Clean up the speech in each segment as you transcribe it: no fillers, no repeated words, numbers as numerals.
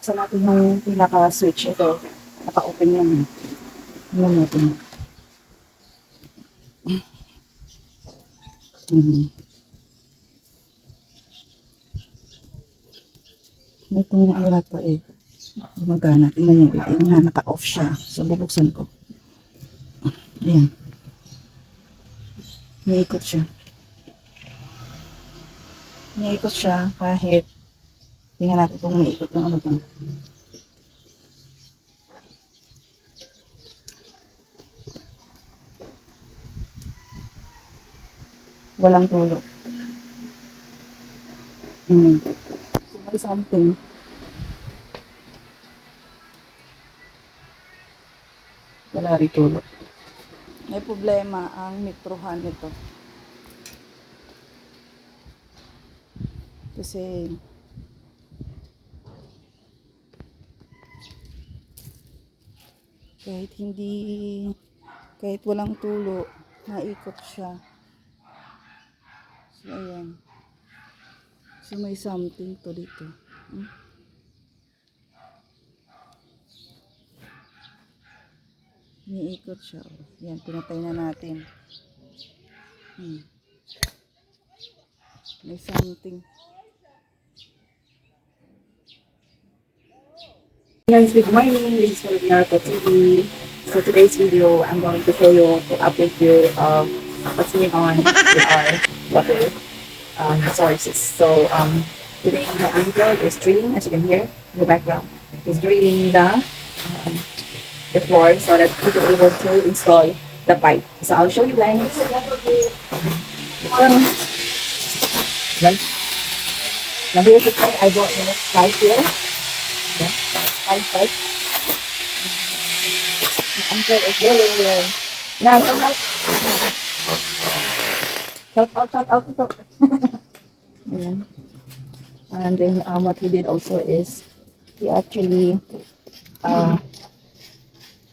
buksan natin yung pinaka-switch. Ito, naka-open yan. Tingnan natin. Itong ano na to eh. Gumagana. Tingnan nyo. Tingnan nga, naka-off siya. So, bubuksan ko. Ayan. Niikot siya. Niikot siya kahit tingnan natin kung niikot yung ano to. Walang tulo. So, may something. Wala rin tulo. May problema ang metrohan nito. Kasi kahit walang tulo, naikot siya. So, ayan. So, may something to dito. Niikot siya. Yan, pinatay na natin. May something. Guys, good morning. This is FilipinaRaquelTV. So today's video, I'm going to show you, to update you what's going on with our water sources. So today my uncle is drilling, as you can hear in the background. He's drilling the floor so that he will be able to install the pipe. So I'll show you guys. Now here's the pipe. I bought the pipe here. Yeah, pipe. Uncle is drilling. Now, shout out. Yeah. And then what he did also is he actually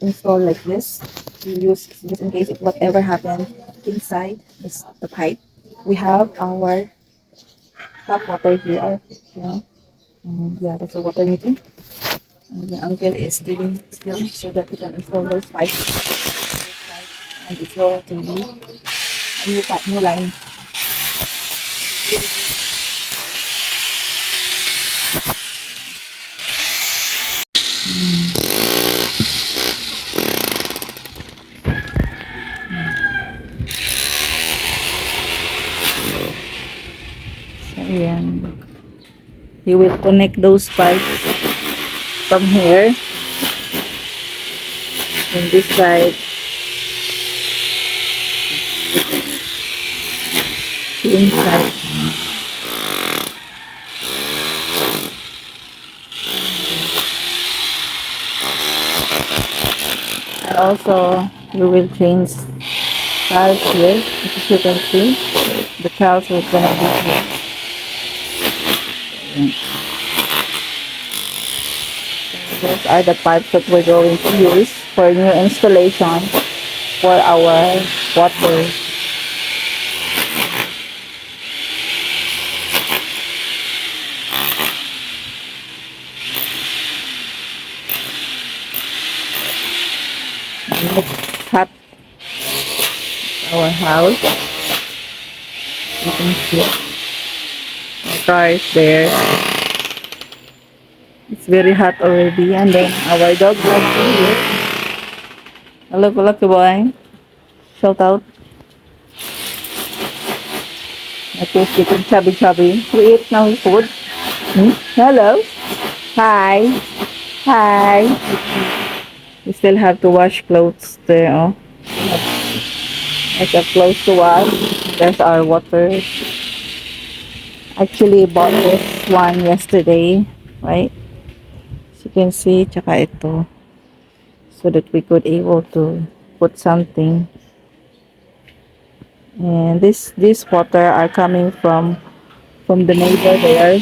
install like this. We use just in case if whatever happened inside the pipe. We have our tap water here. Yeah, that's the water meter. And the uncle is digging still so that we can install those pipes. And it's going to be a new line. Ayan. You will connect those pipes from here in this side to inside. And also we will change tiles here. As you can see, the tiles will gonna be here. Those are the pipes that we're going to use for new installation for our water. Let's cut our house. You can see the car is there. It's very hot already, and then our dog loves to eat. Hello, lucky boy. Shout out. Okay, getting chubby. We eat now food. Hello. Hi. We still have to wash clothes there. Oh. There's our clothes to wash. There's our water. Actually bought this one yesterday, right? You can see, tsaka ito, so that we could able to put something. And this water are coming from the neighbor there.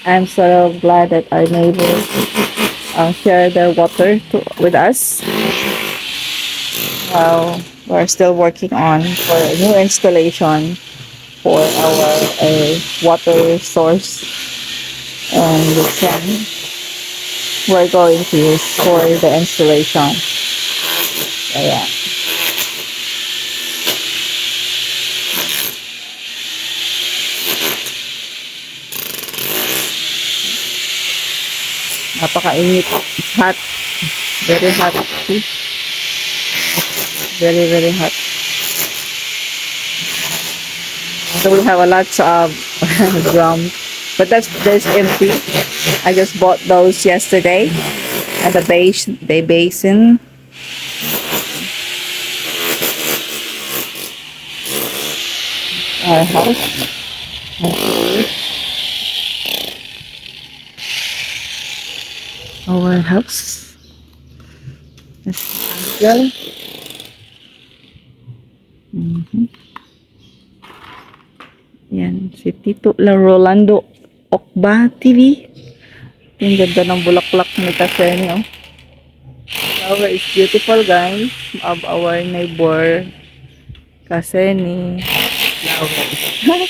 I'm so glad that our neighbors share their water with us. We're still working on for a new installation for our water source, and we can we're going to use for the installation. Ayan. Napakainit. It's hot. Very hot. See? Very, very hot. So we have a lot of drum. But that's empty. I just bought those yesterday. And the basin. Our house. Our house. Well. Yan, si Tito La Rolando Okba TV. Yung ganda ng bulaklak ni Kaseni, oh. Flower is beautiful, guys. Of our neighbor Kaseni. Flower.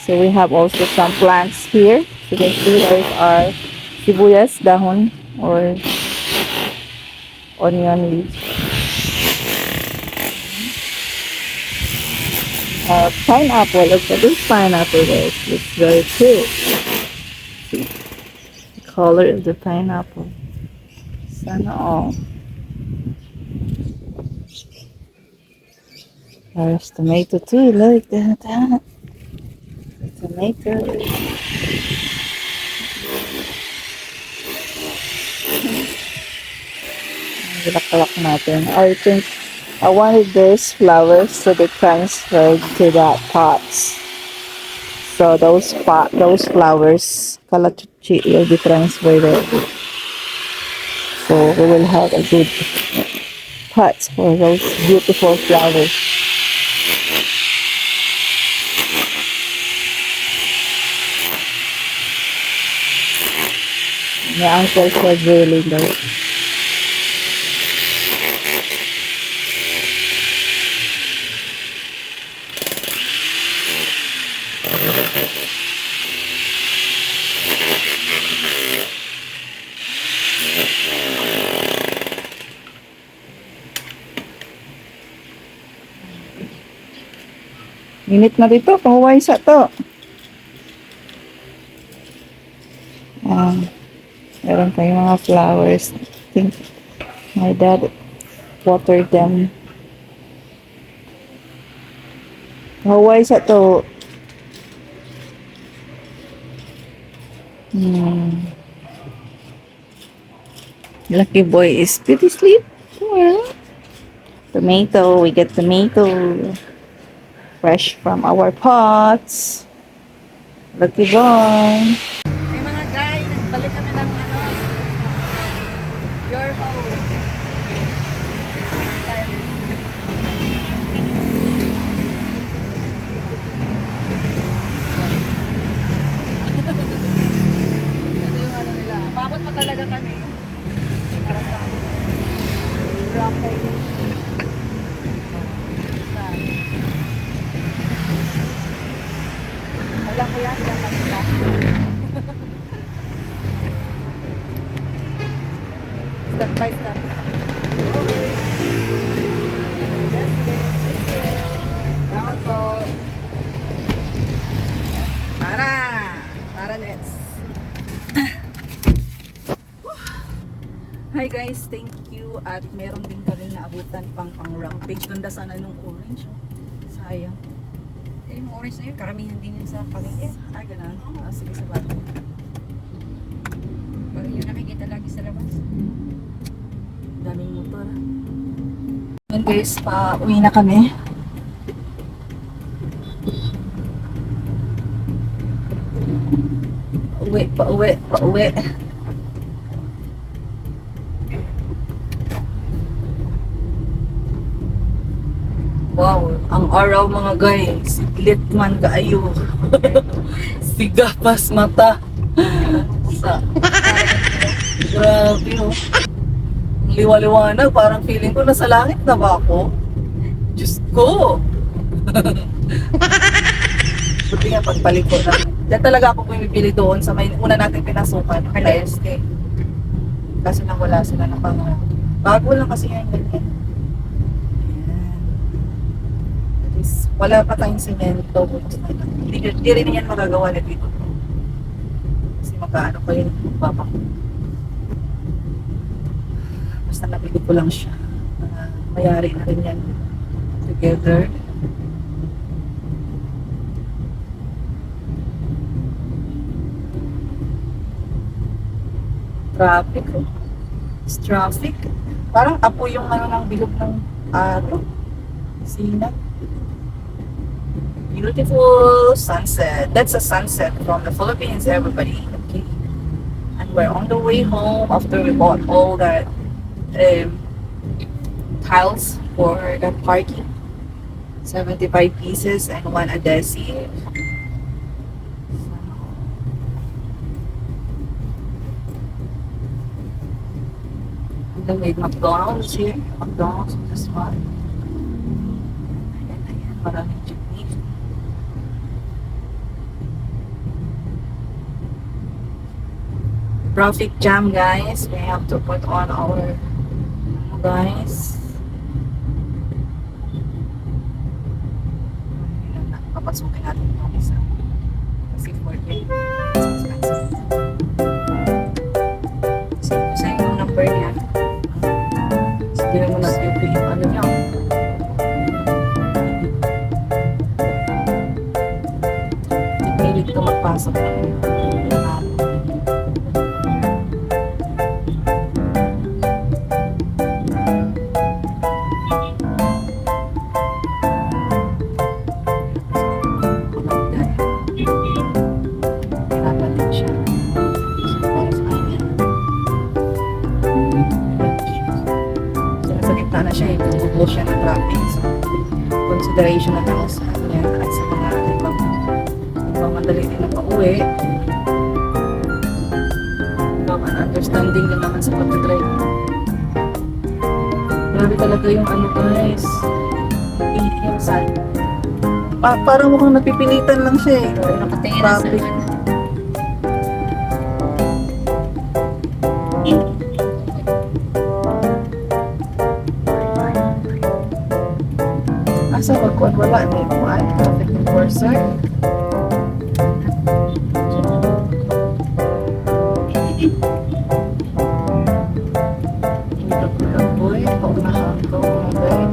So we have also some plants here. So you can see those are sibuyas dahon or onion leaves. Pineapple. Look at this pineapple, guys. It's very cute. See the color of the pineapple. Sana all. There's tomato too. Look at that. The tomato. Bulaklak natin. I think I wanted those flowers to be transferred to that pots. So those flowers, kalachuchi, will be transferred there. So we will have a good pots for those beautiful flowers. My uncle was really low. Init na dito, pahuway sa to. Meron tayong mga flowers. I think my dad watered them. Pahuway sa to. Lucky boy is pretty sleep. Well, tomato, we get tomato. Fresh from our pots. Lucky boy. Hey mga guys, nagbalik kami ng your home. Ito yung ano nila. Mabot pa talaga kami. Para sa rocket. Alam ko yan, yan kanila. Step by step. Okay. Salamat po. Para next. Hi guys, thank you. At meron din kami naabutan pang rampage. Ganda sana nung orange. Sayang. Yung orange na yun, karamihan din yun sa paligid. Ay, ganun. Sige, sa bato. Pag yun nakikita lagi sa labas. Daming motor. Yan guys, pa-uwi na kami. Pauwi. Wow, ang araw mga guys, lit man kaayo. Sigapas mata. Sa grabe oh. Liwa-liwanag, parang feeling ko nasa langit na ba ako? Diyos ko! Buti nga pagpalit ko na. Diyan talaga ako pumipili doon sa may una natin pinasukan, LSK. Kasi nang wala sila ng pang bago lang kasi yan ganyan. Ayan. At least, wala pa tayong semento. Hindi rin yan magagawa na dito. Kasi magkaano ko yun, papa ko. Basta nabili ko lang siya. Mayari na rin yan together. Traffic oh. It's traffic. Parang apo yung ano ng bilog ng araw. Sina. Beautiful sunset. That's a sunset from the Philippines, everybody. Okay. And we're on the way home after we bought all that tiles for the parking. 75 pieces and one adhesive. And then we have McDonald's here. McDonald's on this one. Ayan, maraming jeepney. Traffic jam, guys. We have to put on our guys. Papasukin natin yung isa. Kasi for you. Kasi yung number niya. Sige mo na yung ano niya. Ipilit ko magpasok na yun. Na siya, itutubo siya ng traffic. So, consideration na lang sa kanya at sa mga ibang madali din na pauwi. Ibang understanding din naman sa pag-drive. Grabe talaga yung ano guys. Yung sad. Parang mukhang napipilitan lang siya eh. Nakatingin na sa Traffic. Asa magkuhan wala na yung kuhan, traffic enforcer. Ito boy, paunahan ko. Okay.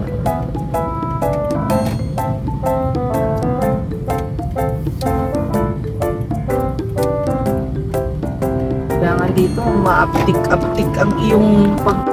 Kailangan dito, maaptik-aptik ang iyong pag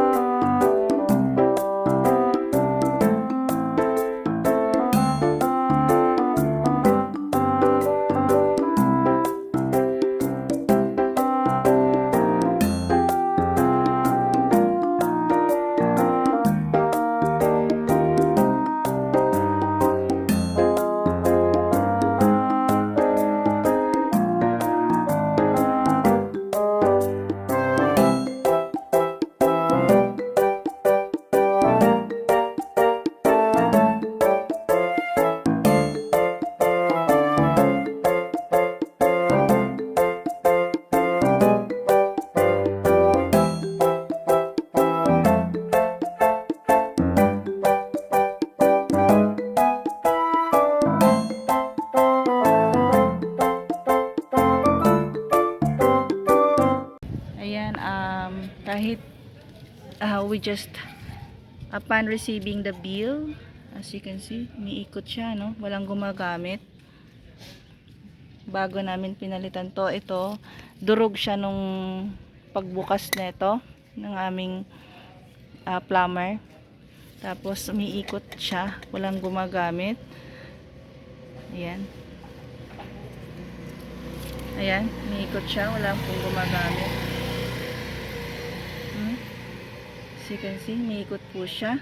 kahit we just upon receiving the bill, as you can see, umiikot siya, no? Walang gumagamit. Bago namin pinalitan to, ito durog siya nung pagbukas nito ng aming plumber. Tapos umiikot siya, walang gumagamit. Ayan. Ayan, umiikot siya, walang pong gumagamit. As you can see, umiikot po siya.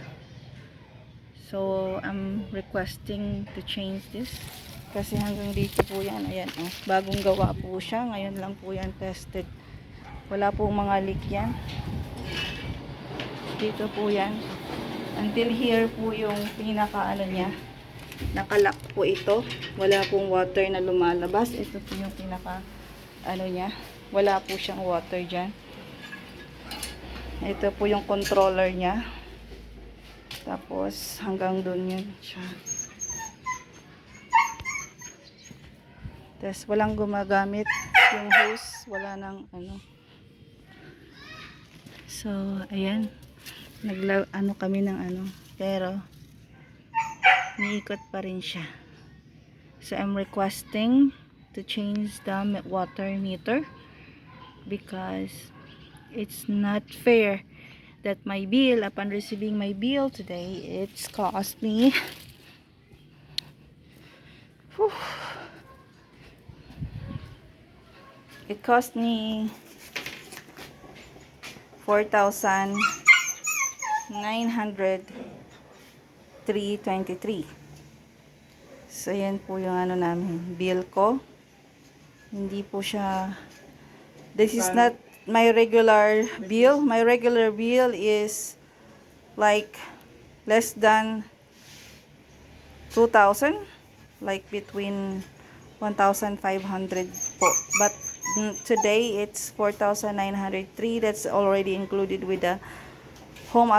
So, I'm requesting to change this. Kasi hanggang dito po yan. Ayan, oh. Bagong gawa po siya. Ngayon lang po yan tested. Wala pong mga leak yan. Dito po yan. Until here po yung pinaka ano niya. Nakalock po ito. Wala pong water na lumalabas. Ito po yung pinaka ano niya. Wala po siyang water dyan. Ito po yung controller niya. Tapos hanggang doon yun siya. Tapos walang gumagamit yung hose. Wala nang ano. So, ayan. Ano kami ng ano. Pero, niikot pa rin siya. So, I'm requesting to change the water meter. Because, it's not fair that my bill, upon receiving my bill today, it's cost me whew, it cost me 4,903.23. So yan po yung ano namin, bill ko. Hindi po siya, this is not my regular bill. My regular bill is like less than 2,000, like between 1,500 po. But today it's 4,903. That's already included with the HUA.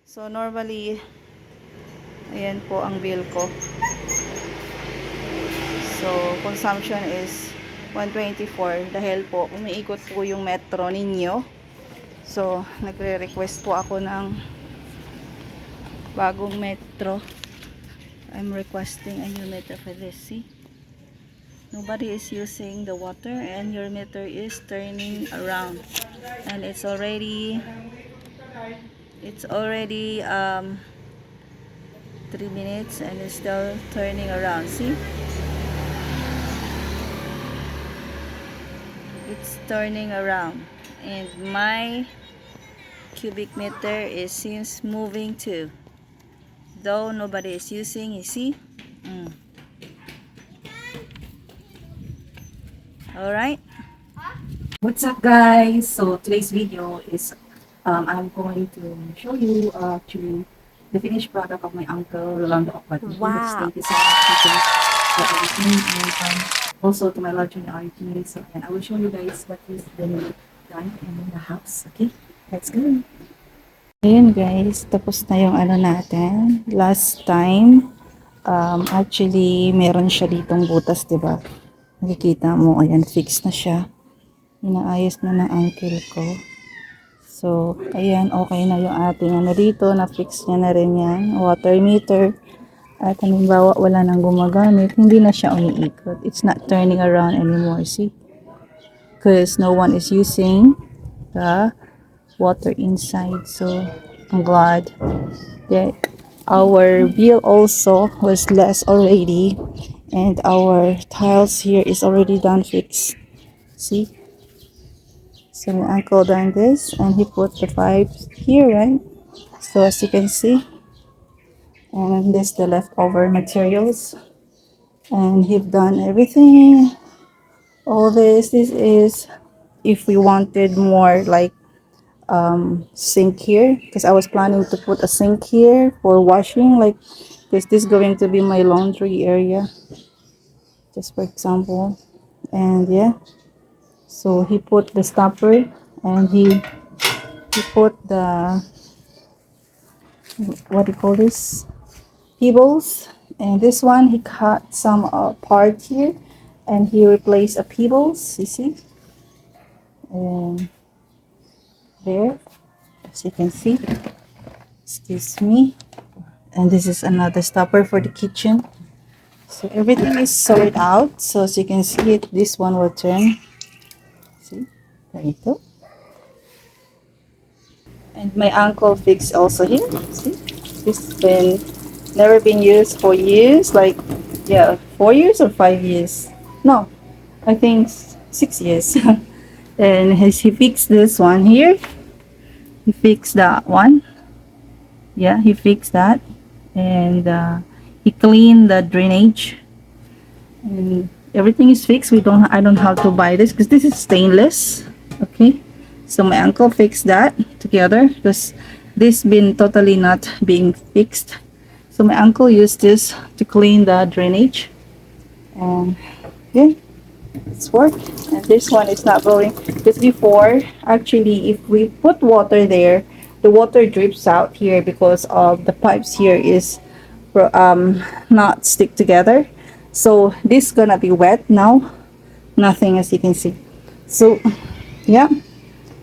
So normally, ayan po ang bill ko. So consumption is 124 dahil po umiikot po yung metro ninyo. So nagre-request po ako ng bagong metro. I'm requesting a new meter for this. See? Nobody is using the water and your meter is turning around. And it's already 3 minutes and it's still turning around. See? It's turning around. And my cubic meter is seems moving too. Though nobody is using, you see? Alright? What's up, guys? So today's video is I'm going to show you actually the finished product of my uncle Rolando Ocpati. Wow. Thank you so much Tito, for everything, and also to my large and RT. So and I will show you guys what is been done in the house. Okay, let's go. Ayun guys, tapos na yung ano natin. Last time, actually, meron siya ditong butas, diba? Nakikita mo, ayan, fix na siya. Inaayos na ng uncle ko. So, ayan, okay na yung ating ano dito. Na-fix niya na rin yan. Water meter. At halimbawa, wala nang gumagamit. Hindi na siya umiikot. It's not turning around anymore, see? Because no one is using the water inside. So, I'm glad that our bill also was less already. And our tiles here is already done fixed. See? So my uncle done this and he put the pipes here, right? So as you can see, and this the leftover materials, and he've done everything. All this is if we wanted more like sink here, because I was planning to put a sink here for washing, like because this is going to be my laundry area, just for example. And yeah, so he put the stopper and he put the, what do you call this, pebbles. And this one he cut some part here and he replaced a pebbles, you see, and there, as you can see, excuse me. And this is another stopper for the kitchen. So everything is sorted out. So as you can see it, this one will turn, see, there you go. And my uncle fixed also here. See, this has been never been used for years, like 4 years or 5 years. No, I think 6 years. And he fixed this one here. He fixed that one. Yeah, he fixed that, and he cleaned the drainage, and everything is fixed. I don't have to buy this because this is stainless. Okay, so my uncle fixed that together because this been totally not being fixed. So my uncle used this to clean the drainage, and yeah, it's worked. And this one is not going because before, actually, if we put water there, the water drips out here because of the pipes here is not stick together. So this gonna be wet now, nothing, as you can see. So yeah,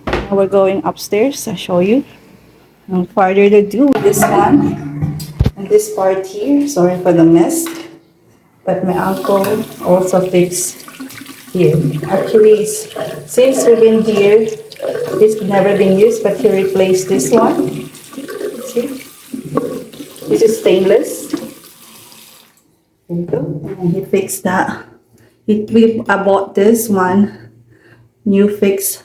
now we're going upstairs. I'll show you. No further to do with this one and this part here. Sorry for the mess, but my uncle also fixed here. Actually, since we've been here, it's never been used, but he replaced this one. See, this is stainless. There you go. And he fixed that. I bought this one, new fix,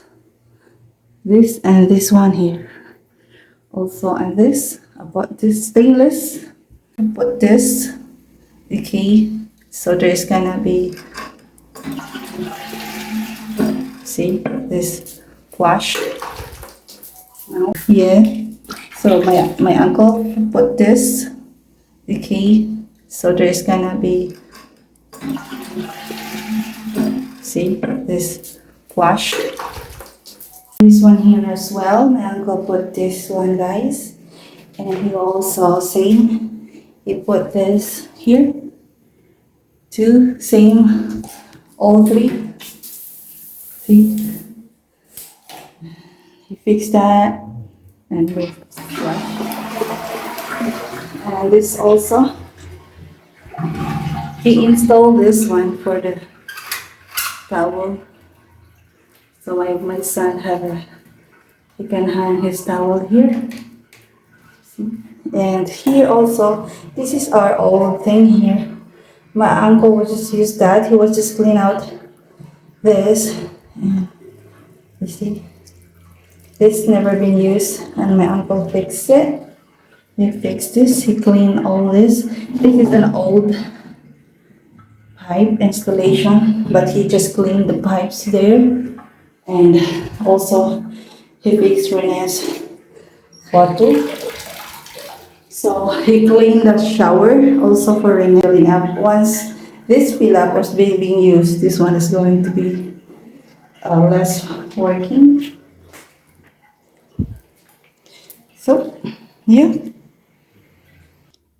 this and this one here. Also, and this, I bought this stainless. I put this, okay, so there's gonna be, see, this flash. Now, yeah, so my uncle put this, okay, so there's gonna be, see, this flash. This one here as well, my uncle put this one, guys, and he also same, he put this here, two, same, all three, see, he fixed that, and we and this also, he installed this one for the towel. So my son he can hang his towel here. See? And here also, this is our old thing here. My uncle was just use that. He was just clean out this. And you see, this never been used, and my uncle fixed it. He fixed this. He cleaned all this. This is an old pipe installation, but he just cleaned the pipes there. And also, he fixed Renee's water. So he cleaned the shower also for Renee filling up. Once this fill up was being used, this one is going to be less working. So, yeah.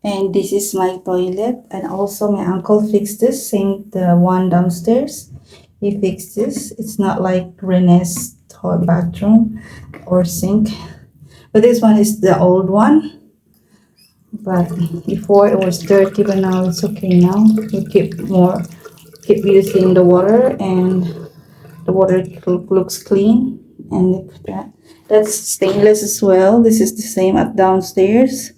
And this is my toilet, and also my uncle fixed this, same the one downstairs. He fixed this. It's not like Renee's bathroom or sink, but this one is the old one. But before it was dirty, but now it's okay. Now we keep using the water, and the water looks clean. And look at that. That's stainless as well. This is the same at downstairs,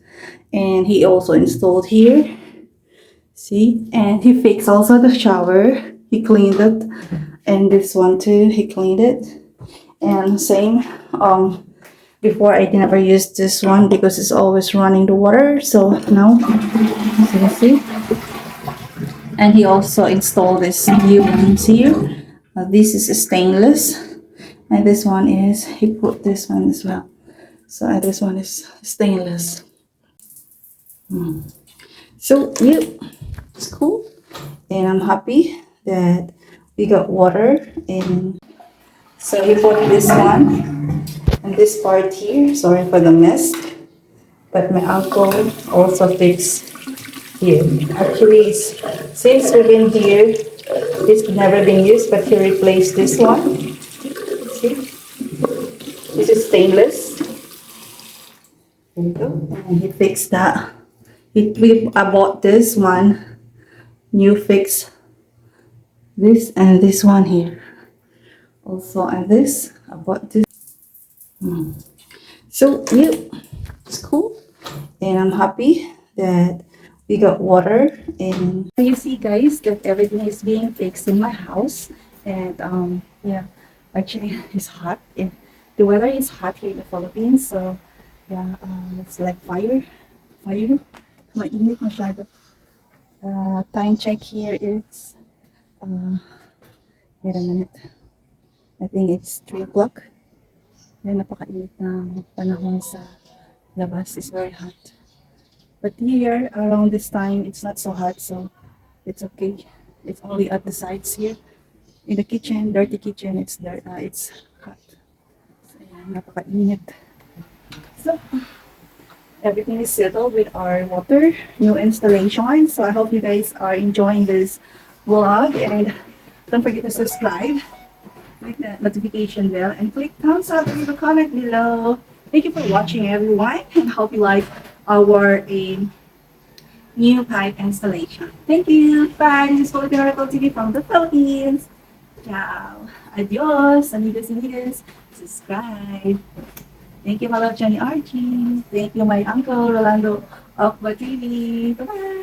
and he also installed here. See, and he fixed also the shower. He cleaned it, and this one too, he cleaned it. And same, before I never used this one because it's always running the water. So now, so you see. And he also installed this new ones here. This is stainless, and this one is, he put this one as well. So this one is stainless. So yeah, it's cool, and I'm happy that we got water. And so he put this one and this part here. Sorry for the mess, but my uncle also fixed here. Actually, since we've been here, it's never been used, but he replaced this one. See, this is stainless. There you go. And he fixed that. I bought this one, new fix, this and this one here. Also, and this, I bought this. So yeah, it's cool, and I'm happy that we got water. And you see, guys, that everything is being fixed in my house. And yeah, actually it's hot. The weather is hot here in the Philippines, so Yeah, it's like fire. Fire. Mainit masyado. Time check here is, wait a minute. I think it's 3 o'clock. Yan, napakainit ng panahon sa labas. Is very hot. But here, around this time, it's not so hot, so it's okay. It's only at the sides here. In the kitchen, dirty kitchen, it's there. It's hot. So, yan, napakainit. So, everything is settled with our water, new installation. So I hope you guys are enjoying this vlog, and don't forget to subscribe, click the notification bell, and click thumbs up and leave a comment below. Thank you for watching, everyone, and hope you like our new pipe installation. Thank you. Bye. This is FilipinaRaquelTV from the Philippines. Ciao. Adios. Amigos, amigos. Subscribe. Thank you, my love, Johnny Archie. Thank you, my uncle, Rolando of the TV. Bye-bye.